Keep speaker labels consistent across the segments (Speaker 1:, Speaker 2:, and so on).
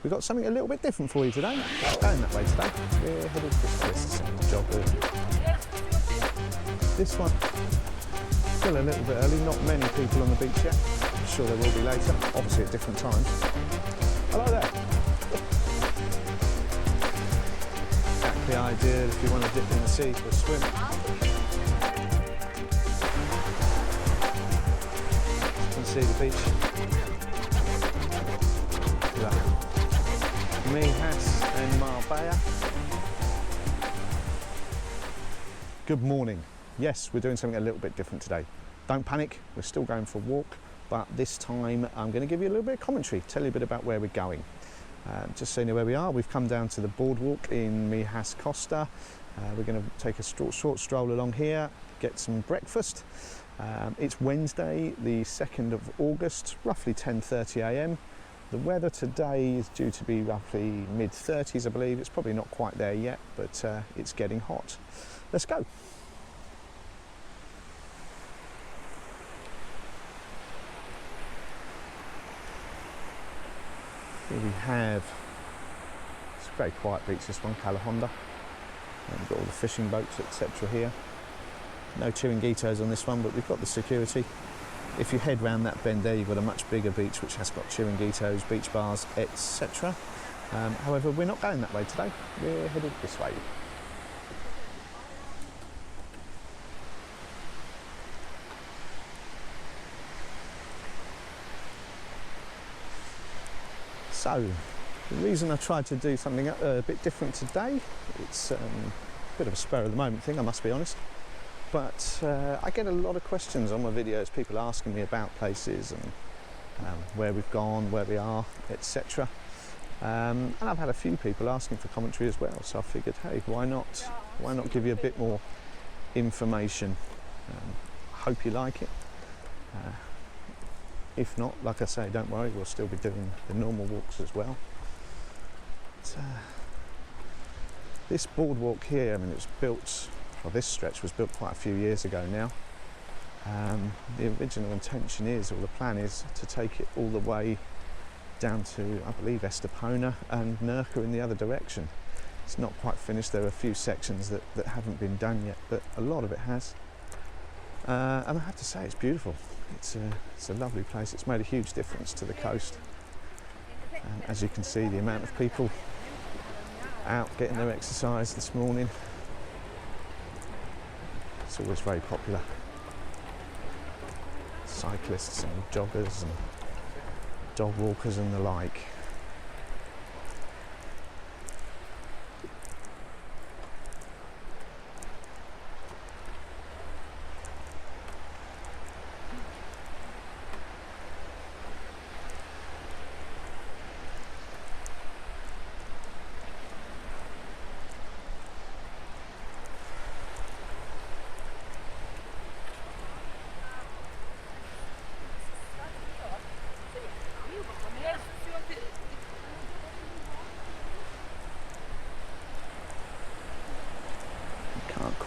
Speaker 1: We've got something a little bit different for you today. Going that way today. We're headed to jogger. This one, still a little bit early, not many people on the beach yet. I'm sure there will be later, obviously at different times. Hello there. Exactly ideal if you want to dip in the sea for a swim. You can see the beach. Look at that. Míjas and Marbella. Good morning. Yes, we're doing something a little bit different today. Don't panic, we're still going for a walk, but this time I'm going to give you a little bit of commentary, tell you a bit about where we're going. Just so you know where we are, we've come down to the boardwalk in Míjas Costa. We're going to take a short stroll along here, get some breakfast. It's Wednesday, the 2nd of August, roughly 10:30 a.m. The weather today is due to be roughly mid-30s, I believe. It's probably not quite there yet, but it's getting hot. Let's go. Here we have, it's a very quiet beach, this one, Calahonda. We've got all the fishing boats, etc. here. No Chiringuitos on this one, but we've got the security. If you head round that bend there, you've got a much bigger beach which has got Chiringuitos, beach bars, etc. However, we're not going that way today, we're headed this way. So, the reason I tried to do something a bit different today, it's a bit of a spur of the moment thing, I must be honest. But I get a lot of questions on my videos, people asking me about places and where we've gone, where we are, etc. And I've had a few people asking for commentary as well, so I figured, hey, why not give you a bit more information? I hope you like it. If not, like I say, don't worry, we'll still be doing the normal walks as well. But, this boardwalk here, I mean, it was built, well, this stretch was built quite a few years ago now. The original intention is, or the plan is, to take it all the way down to, I believe, Estepona and Nurka in the other direction. It's not quite finished. There are a few sections that haven't been done yet, but a lot of it has. And I have to say, it's beautiful. It's a lovely place. It's made a huge difference to the coast. And as you can see, the amount of people out getting their exercise this morning, it's always very popular. Cyclists and joggers and dog walkers and the like.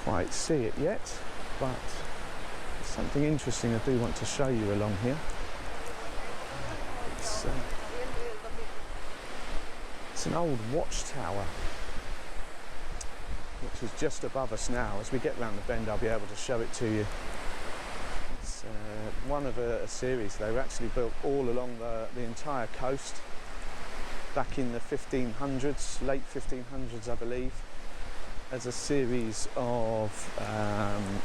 Speaker 1: Quite see it yet, but there's something interesting I do want to show you along here. It's an old watchtower which is just above us now. As we get round the bend, I'll be able to show it to you. It's one of a series. They were actually built all along the entire coast back in the 1500s, late 1500s, I believe, as a series of,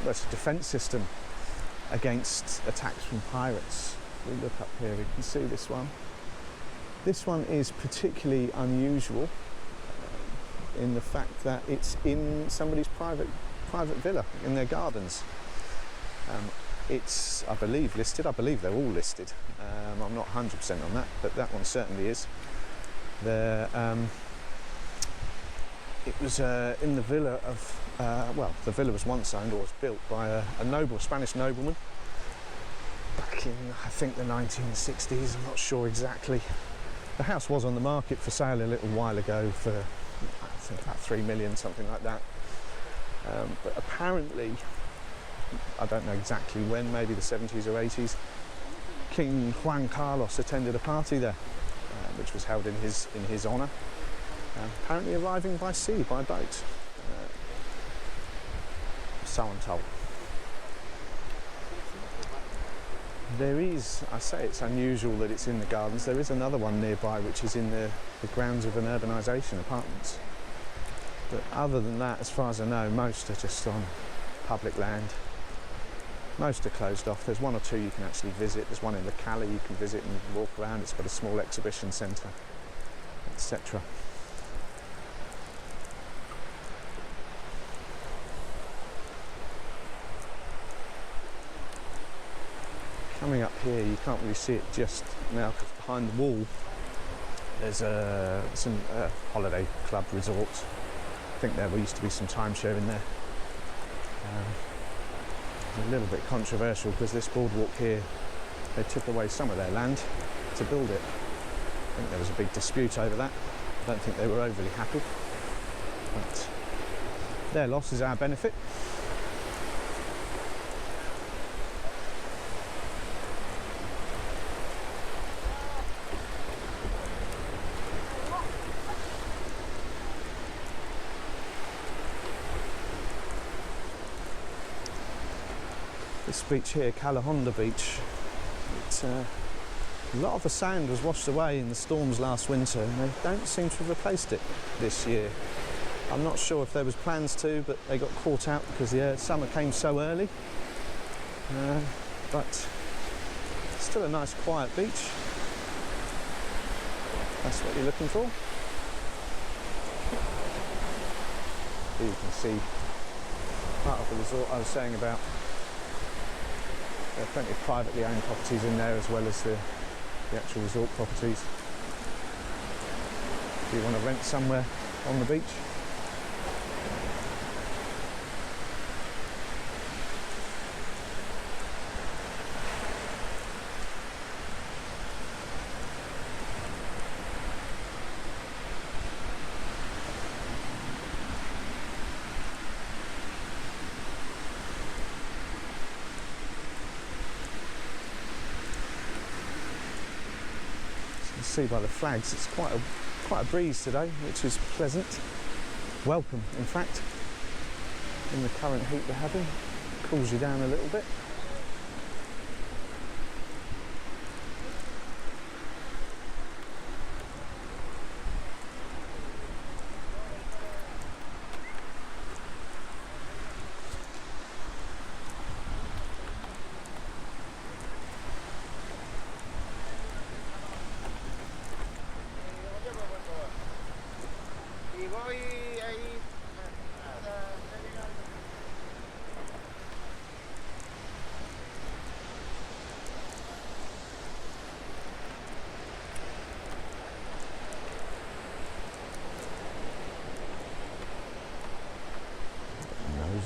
Speaker 1: it's a defence system against attacks from pirates. If we look up here, we can see this one. This one is particularly unusual in the fact that it's in somebody's private villa, in their gardens. It's, I believe, listed. I believe they're all listed. I'm not 100% on that, but that one certainly is. It was in the villa of, well, the villa was once owned or was built by a Spanish nobleman back in, I think, the 1960s, I'm not sure exactly. The house was on the market for sale a little while ago for, I think, about 3 million, something like that. But apparently, I don't know exactly when, maybe the 70s or 80s, King Juan Carlos attended a party there. which was held in his honour. Apparently arriving by sea, by boat. So I'm told. There is, I say it's unusual that it's in the gardens, there is another one nearby which is in the grounds of an urbanisation, apartments. But other than that, as far as I know, most are just on public land. Most are closed off. There's one or two you can actually visit. There's one in the Cala you can visit and walk around. It's got a small exhibition centre, etc. Coming up here, you can't really see it just now because behind the wall there's some holiday club resort. I think there used to be some timeshare in there. It's a little bit controversial because this boardwalk here, they took away some of their land to build it. I think there was a big dispute over that. I don't think they were overly happy, but their loss is our benefit. This beach here, Calahonda Beach, a lot of the sand was washed away in the storms last winter and they don't seem to have replaced it this year. I'm not sure if there was plans to, but they got caught out because the summer came so early. But still a nice quiet beach. That's what you're looking for. Here you can see part of the resort I was saying about. There are plenty of privately owned properties in there as well as the actual resort properties. If you want to rent somewhere on the beach. See by the flags, it's quite a breeze today, which is pleasant. Welcome, in fact, in the current heat we're having. Cools you down a little bit.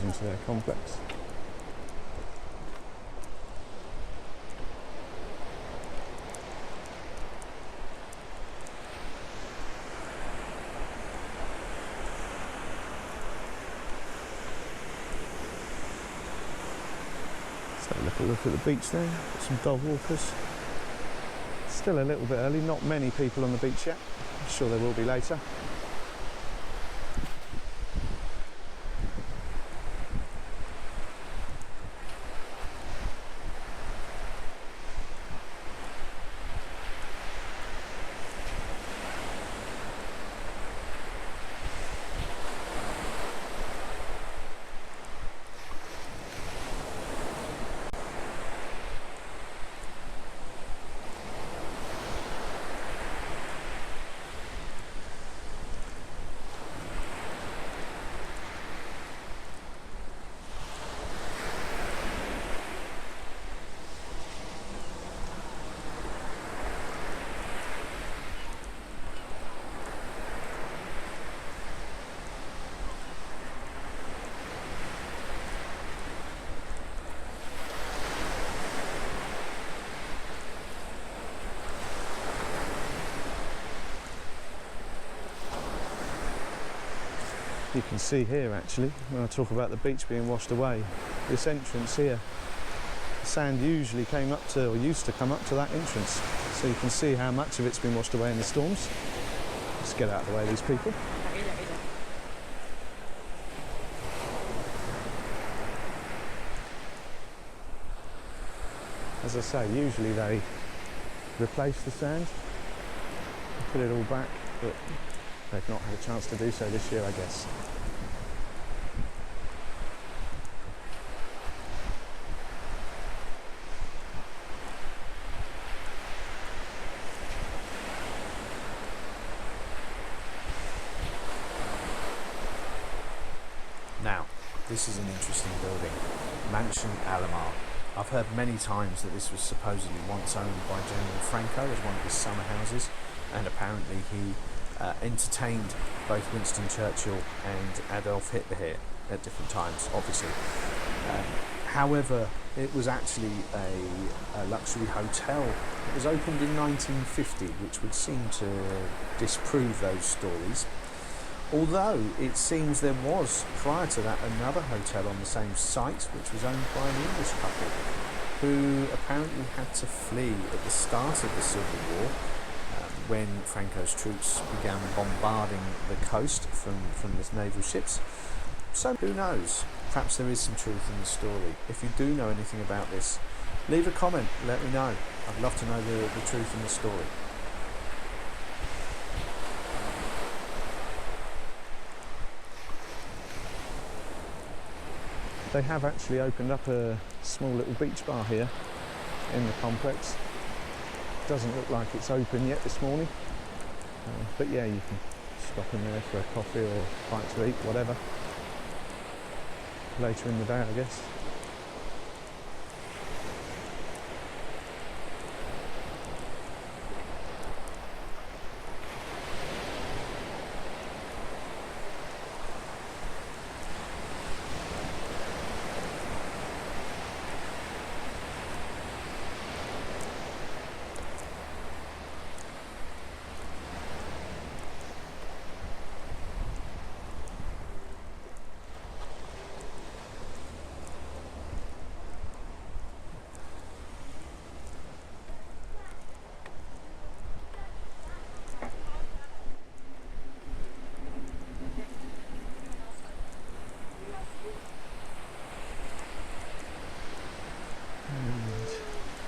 Speaker 1: Into their complex. So look at the beach there, got some dog walkers. Still a little bit early, not many people on the beach yet. I'm sure there will be later. You can see here actually, when I talk about the beach being washed away, this entrance here, the sand usually came up to, or used to come up to that entrance. so you can see how much of it's been washed away in the storms. Let's get out of the way of these people. As I say, usually they replace the sand, put it all back, but they've not had a chance to do so this year, I guess.
Speaker 2: Now, this is an interesting building, Mansion Alhamar. I've heard many times that this was supposedly once owned by General Franco as one of his summer houses, and apparently he entertained both Winston Churchill and Adolf Hitler here at different times, obviously. However, it was actually a luxury hotel. It was opened in 1950, which would seem to disprove those stories. Although it seems there was, prior to that, another hotel on the same site, which was owned by an English couple, who apparently had to flee at the start of the Civil War, when Franco's troops began bombarding the coast from the naval ships. So who knows? Perhaps there is some truth in the story. If you do know anything about this, leave a comment, let me know. I'd love to know the truth in the story.
Speaker 1: They have actually opened up a small little beach bar here in the complex. Doesn't look like it's open yet this morning, but yeah, you can stop in there for a coffee or a bite to eat, whatever, later in the day, I guess.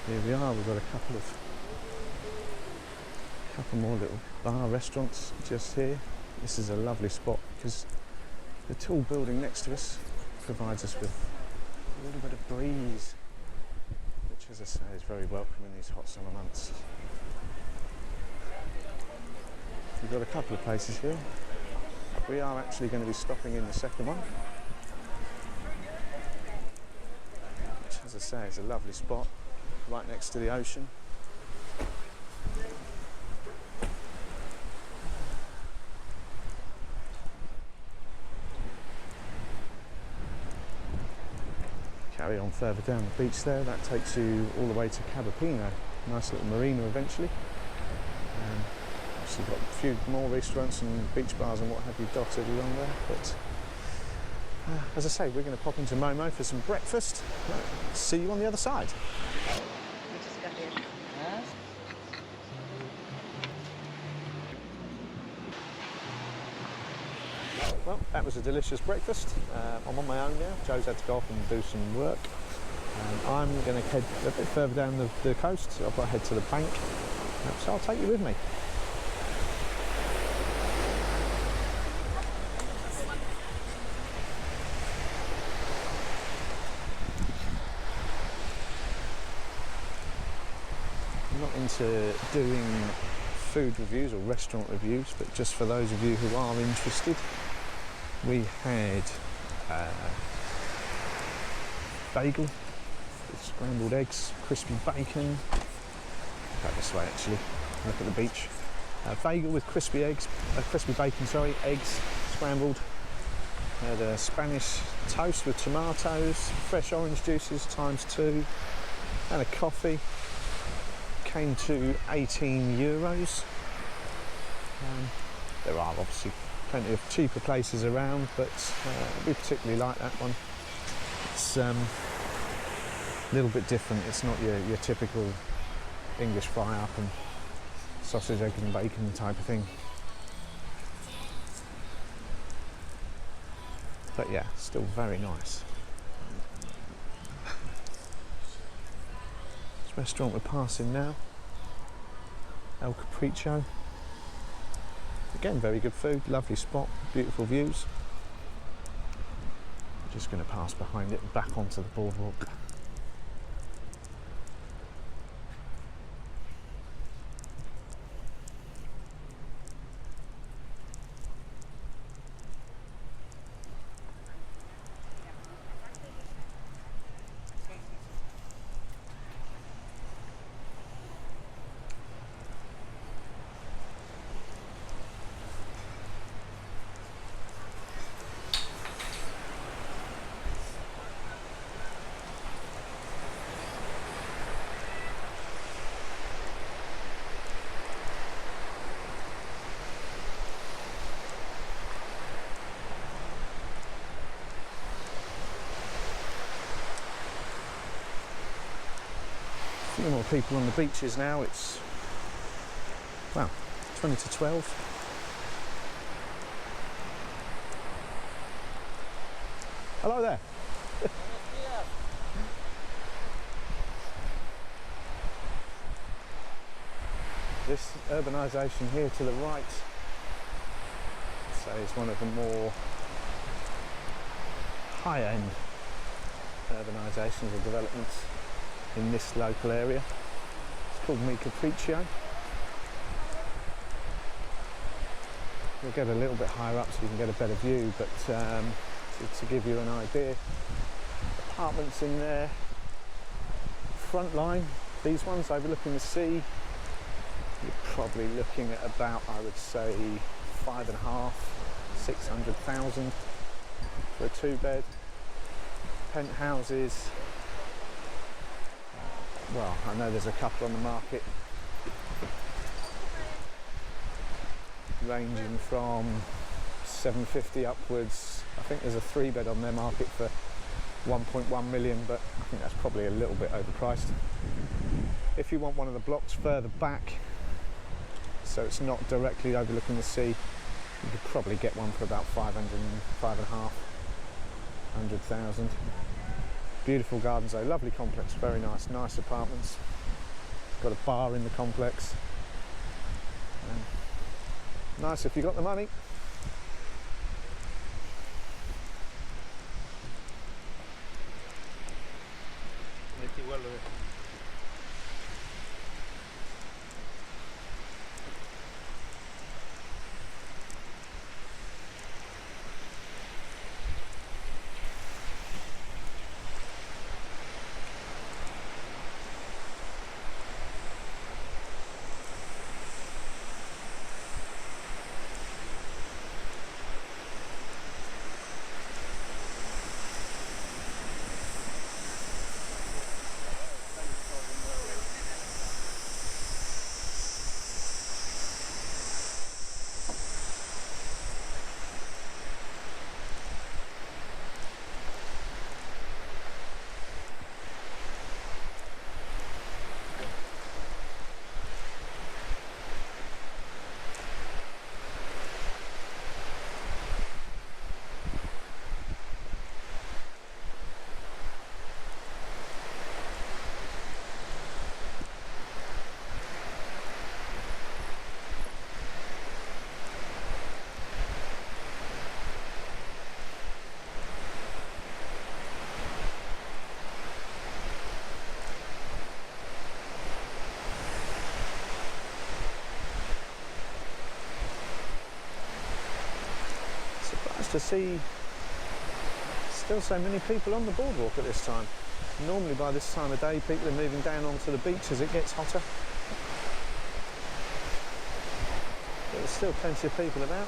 Speaker 1: Here we are, we've got a couple more little bar restaurants just here. This is a lovely spot because the tall building next to us provides us with a little bit of breeze, which, as I say, is very welcome in these hot summer months. We've got a couple of places here. We are actually going to be stopping in the second one, which, as I say, is a lovely spot right next to the ocean. Carry on further down the beach there, that takes you all the way to Capricho, nice little marina eventually. Obviously got a few more restaurants and beach bars and what have you dotted along there, but as I say, we're going to pop into Momo for some breakfast. See you on the other side. Well, that was a delicious breakfast. I'm on my own now. Joe's had to go off and do some work. I'm going to head a bit further down the coast, so I've got to head to the bank. So I'll take you with me. I'm not into doing food reviews or restaurant reviews, but just for those of you who are interested, we had bagel with scrambled eggs, crispy bacon. Go this way actually, look at the beach. Bagel with crispy bacon, eggs scrambled. Had a Spanish toast with tomatoes, fresh orange juices ×2, and a coffee. Came to €18. There are obviously plenty of cheaper places around, but we particularly like that one. It's a little bit different. It's not your typical English fry up and sausage, egg and bacon type of thing. But yeah, still very nice. This restaurant we're passing now, El Capricho. Again, very good food, lovely spot, beautiful views. Just going to pass behind it and back onto the boardwalk. A few more people on the beaches now. It's, well, 20 to 12. Hello there. This urbanisation here to the right, I'd say, is one of the more high-end urbanisations or developments in this local area. It's called Capricho. We'll get a little bit higher up so you can get a better view, but to give you an idea, apartments in there, front line, these ones overlooking the sea, you're probably looking at about, I would say, 5.5, 600,000 for a 2-bed. Penthouses, well, I know there's a couple on the market ranging from 750 upwards. I think there's a 3-bed on their market for 1.1 million, but I think that's probably a little bit overpriced. If you want one of the blocks further back, so it's not directly overlooking the sea, you could probably get one for about 100,000. Beautiful gardens though, lovely complex, very nice, nice apartments. Got a bar in the complex. Nice if you got the money. To see still so many people on the boardwalk at this time. Normally by this time of day people are moving down onto the beach as it gets hotter. But there's still plenty of people about.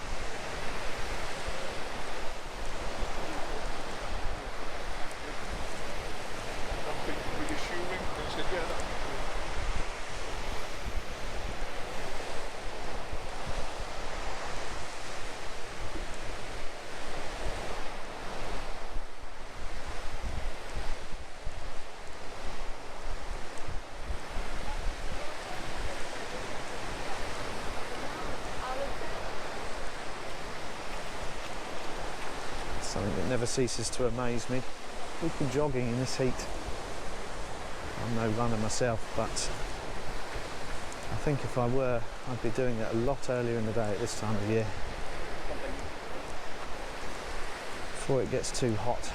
Speaker 1: Something that never ceases to amaze me. People jogging in this heat. I'm no runner myself, but I think if I were, I'd be doing it a lot earlier in the day at this time of year, before it gets too hot.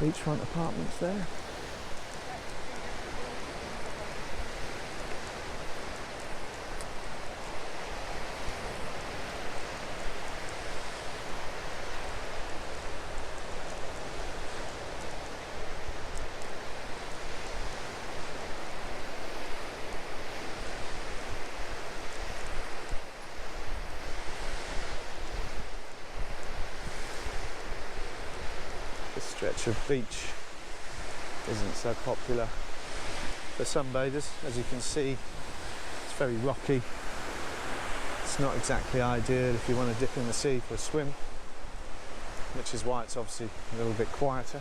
Speaker 1: Beachfront apartments there. This stretch of beach isn't so popular for sunbathers. As you can see, it's very rocky. It's not exactly ideal if you want to dip in the sea for a swim, which is why it's obviously a little bit quieter.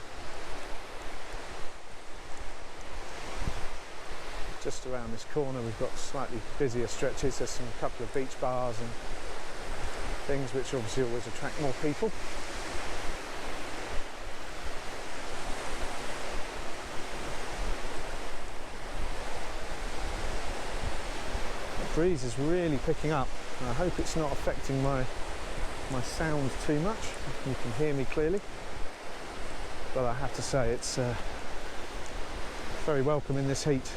Speaker 1: Just around this corner we've got slightly busier stretches. There's a couple of beach bars and things which obviously always attract more people. The breeze is really picking up. I hope it's not affecting my sound too much. You can hear me clearly, but I have to say it's very welcome in this heat.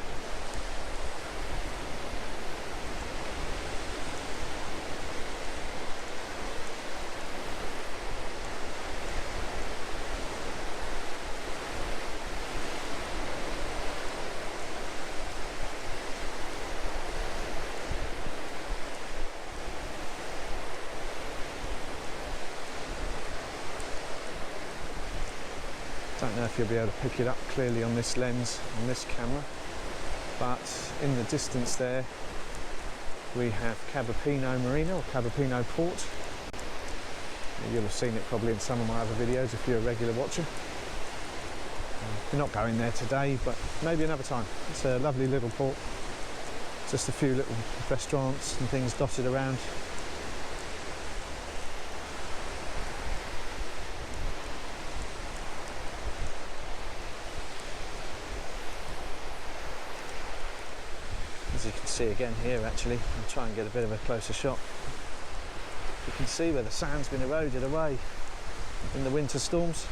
Speaker 1: Don't know if you'll be able to pick it up clearly on this lens, on this camera, but in the distance there we have Capricho Marina, or Capricho Port. You'll have seen it probably in some of my other videos if you're a regular watcher. We're not going there today, but maybe another time. It's a lovely little port, just a few little restaurants and things dotted around. As you can see again here, actually, I'll try and get a bit of a closer shot. You can see where the sand's been eroded away in the winter storms.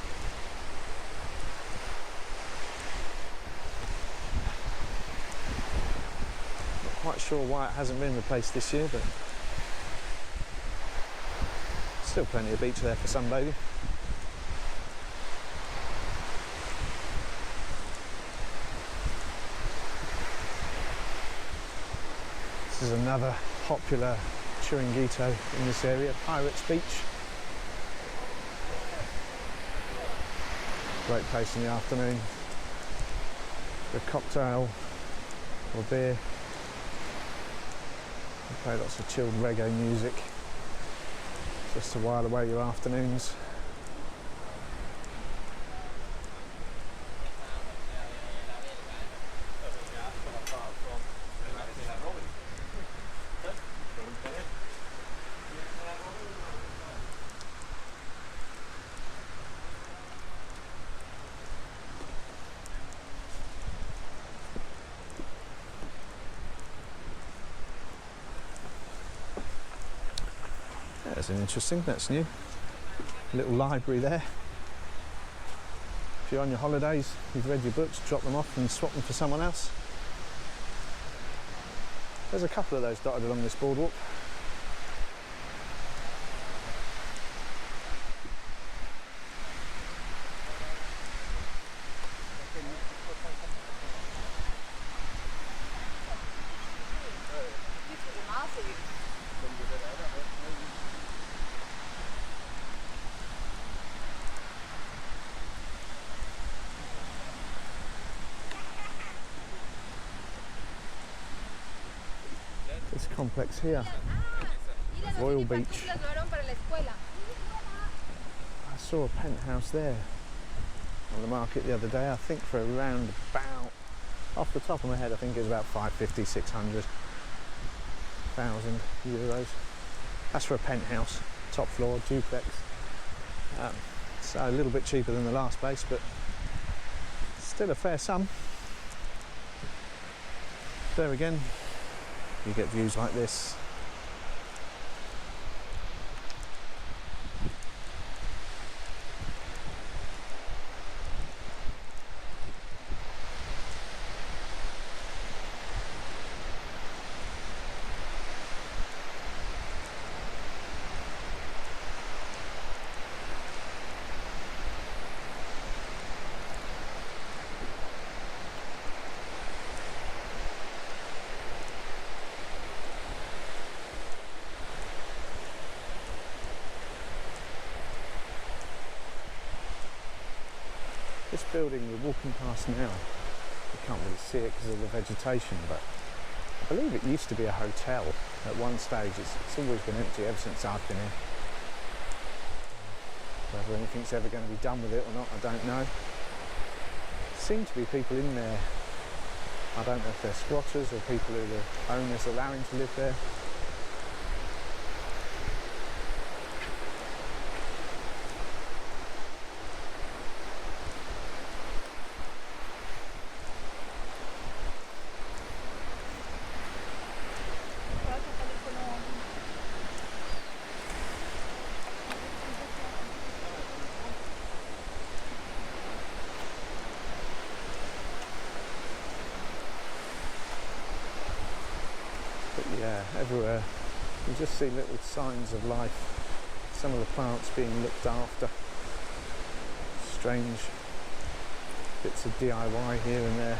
Speaker 1: Not quite sure why it hasn't been replaced this year, but still plenty of beach there for sunbathing. This is another popular Chiringuito in this area, Pirates Beach. Great place in the afternoon for a cocktail or beer. They play lots of chilled reggae music just to while away your afternoons. That's interesting, that's new. A little library there. If you're on your holidays, you've read your books, drop them off and swap them for someone else. There's a couple of those dotted along this boardwalk. this complex here. Royal Beach. I saw a penthouse there on the market the other day, I think for around about, off the top of my head, I think it was about 550, 600,000 euros. That's for a penthouse, top floor, duplex. So a little bit cheaper than the last place, but still a fair sum. There again, you get views like this. This building we're walking past now, you can't really see it because of the vegetation, but I believe it used to be a hotel at one stage. It's always been empty ever since I've been here. Whether anything's ever going to be done with it or not, I don't know. Seem to be people in there. I don't know if they're squatters or people who the owners are allowing to live there. Yeah, everywhere you just see little signs of life. Some of the plants being looked after. Strange bits of DIY here and there.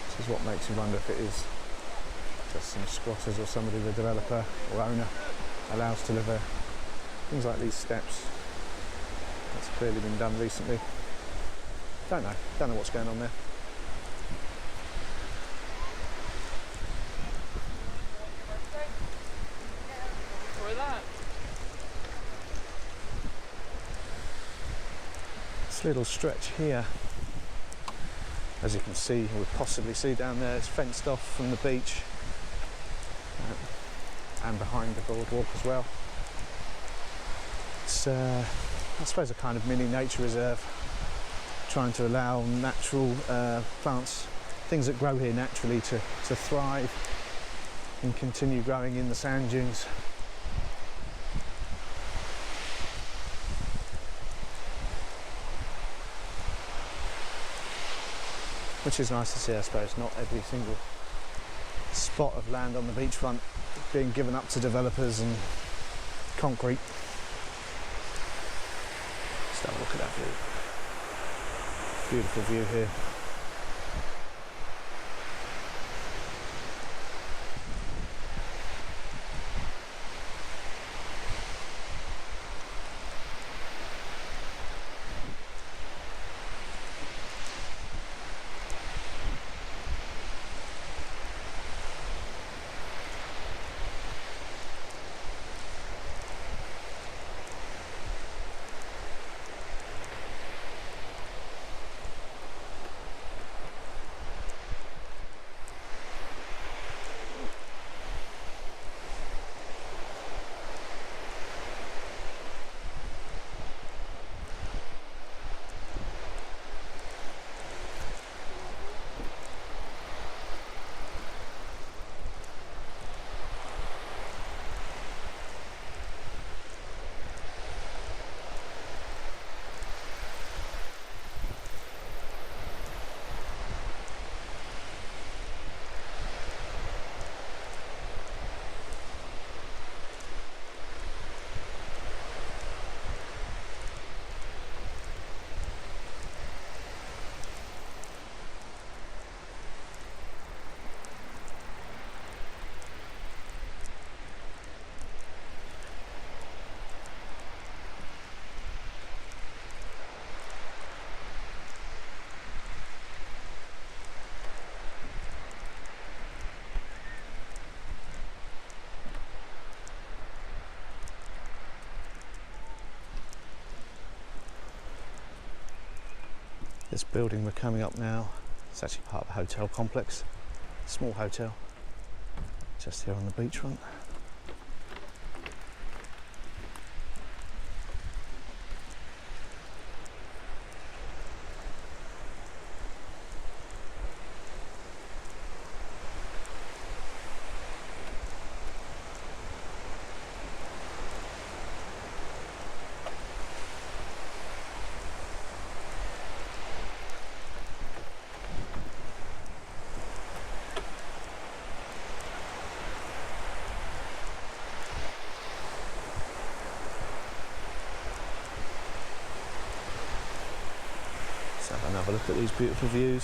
Speaker 1: This is what makes you wonder if it is just some squatters or somebody the developer or owner allows to live there. Things like these steps. That's clearly been done recently. Don't know what's going on there. This little stretch here, as you can see, or possibly see down there, it's fenced off from the beach and behind the boardwalk as well. It's, I suppose, a kind of mini nature reserve, trying to allow natural plants, things that grow here naturally, to thrive and continue growing in the sand dunes. Which is nice to see, I suppose. Not every single spot of land on the beachfront being given up to developers and concrete. Let's have a look at that view. Beautiful view here. This building we're coming up now, it's actually part of a hotel complex, small hotel, just here on the beachfront. Let's have another look at these beautiful views.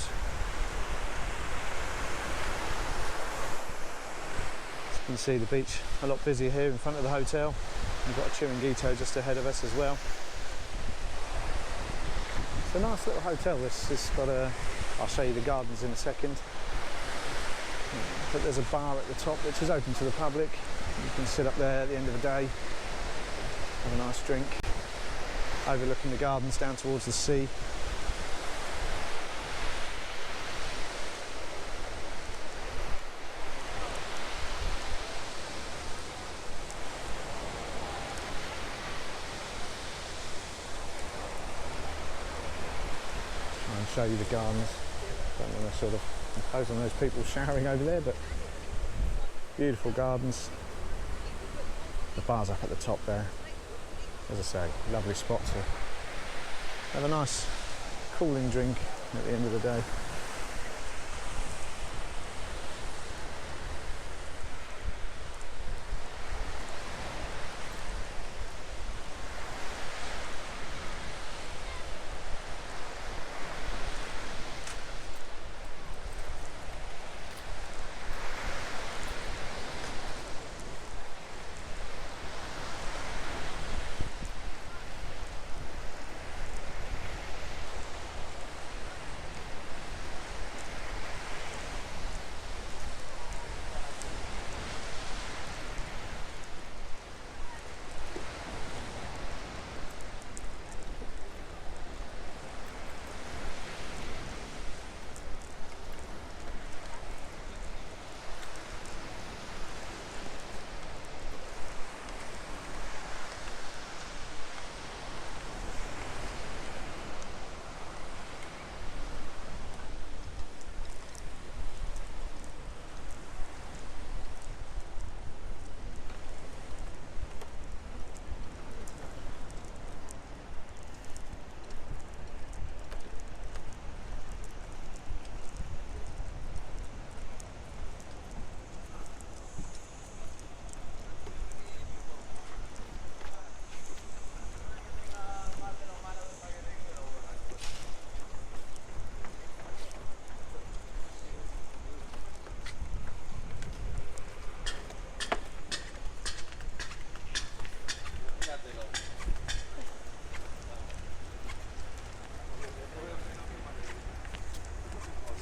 Speaker 1: As you can see, the beach a lot busier here in front of the hotel. We've got a Chiringuito just ahead of us as well. It's a nice little hotel. It's got a, I'll show you the gardens in a second. But there's a bar at the top which is open to the public. You can sit up there at the end of the day, have a nice drink, overlooking the gardens down towards the sea. Show you the gardens. Don't want to sort of impose on those people showering over there, but beautiful gardens. The bar's up at the top there. As I say, lovely spot to have a nice cooling drink at the end of the day.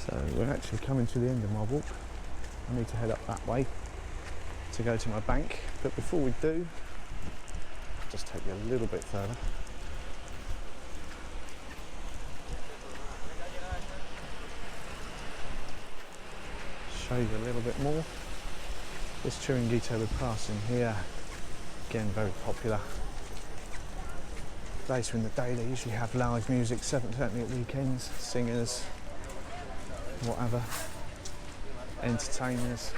Speaker 1: So we're actually coming to the end of my walk. I need to head up that way to go to my bank, but before we do, I'll just take you a little bit further. Show you a little bit more. This Chiringuito we're passing here, again very popular. Later in the day they usually have live music, certainly at weekends, singers, whatever, entertainers.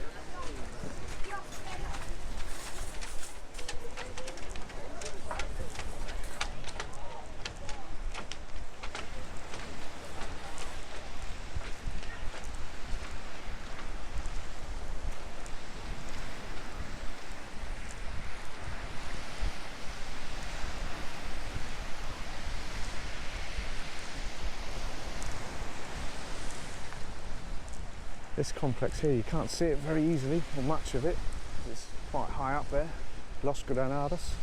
Speaker 1: This complex here, you can't see it very easily, or much of it. It's quite high up there, Los Granados.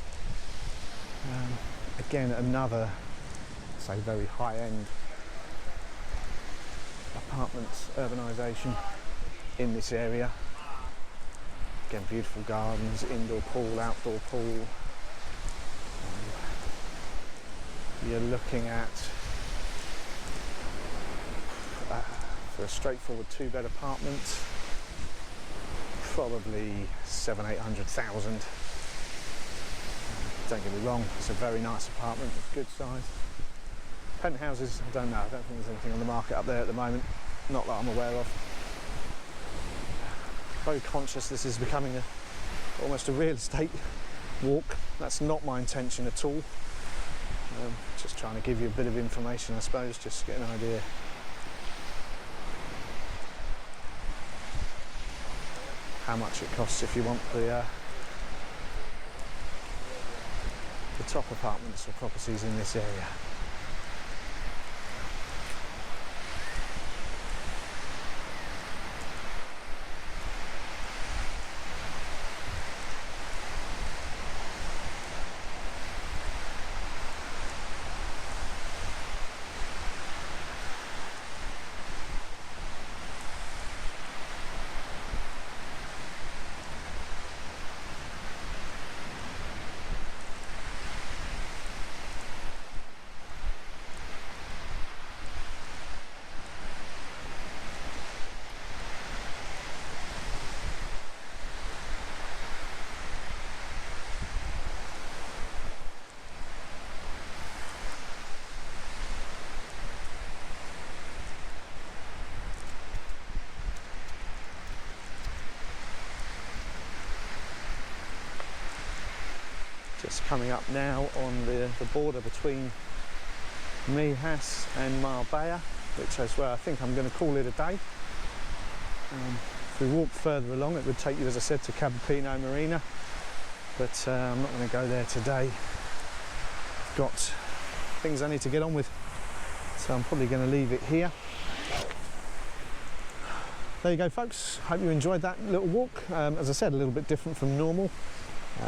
Speaker 1: Again, another, say, very high-end apartments, urbanisation in this area. Again, beautiful gardens, indoor pool, outdoor pool. You're looking at for a straightforward 2-bed apartment, probably 700,000-800,000. Don't get me wrong, it's a very nice apartment, it's good size. Penthouses, I don't know, I don't think there's anything on the market up there at the moment, not that I'm aware of. Very conscious this is becoming almost a real estate walk. That's not my intention at all. Just trying to give you a bit of information, I suppose, just to get an idea. How much it costs if you want the top apartments or properties in this area. Just coming up now on the border between Míjas and Marbella, which is where I think I'm going to call it a day. If we walk further along, it would take you, as I said, to Capricho Marina, but I'm not going to go there today. I've got things I need to get on with, so I'm probably going to leave it here. There you go, folks. Hope you enjoyed that little walk. As I said, a little bit different from normal.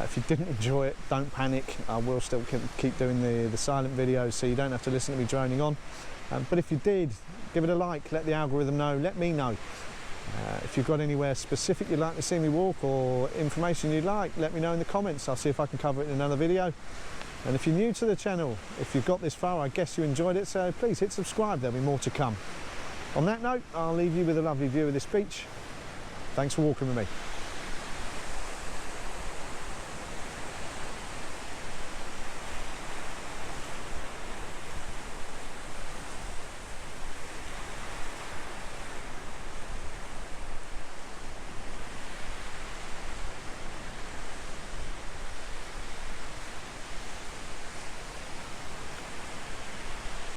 Speaker 1: If you didn't enjoy it, don't panic. I will still keep doing the silent videos, so you don't have to listen to me droning on. But if you did, give it a like, let the algorithm know, let me know. If you've got anywhere specific you'd like to see me walk or information you'd like, let me know in the comments. I'll see if I can cover it in another video. And if you're new to the channel, if you've got this far, I guess you enjoyed it, so please hit subscribe, there'll be more to come. On that note, I'll leave you with a lovely view of this beach. Thanks for walking with me.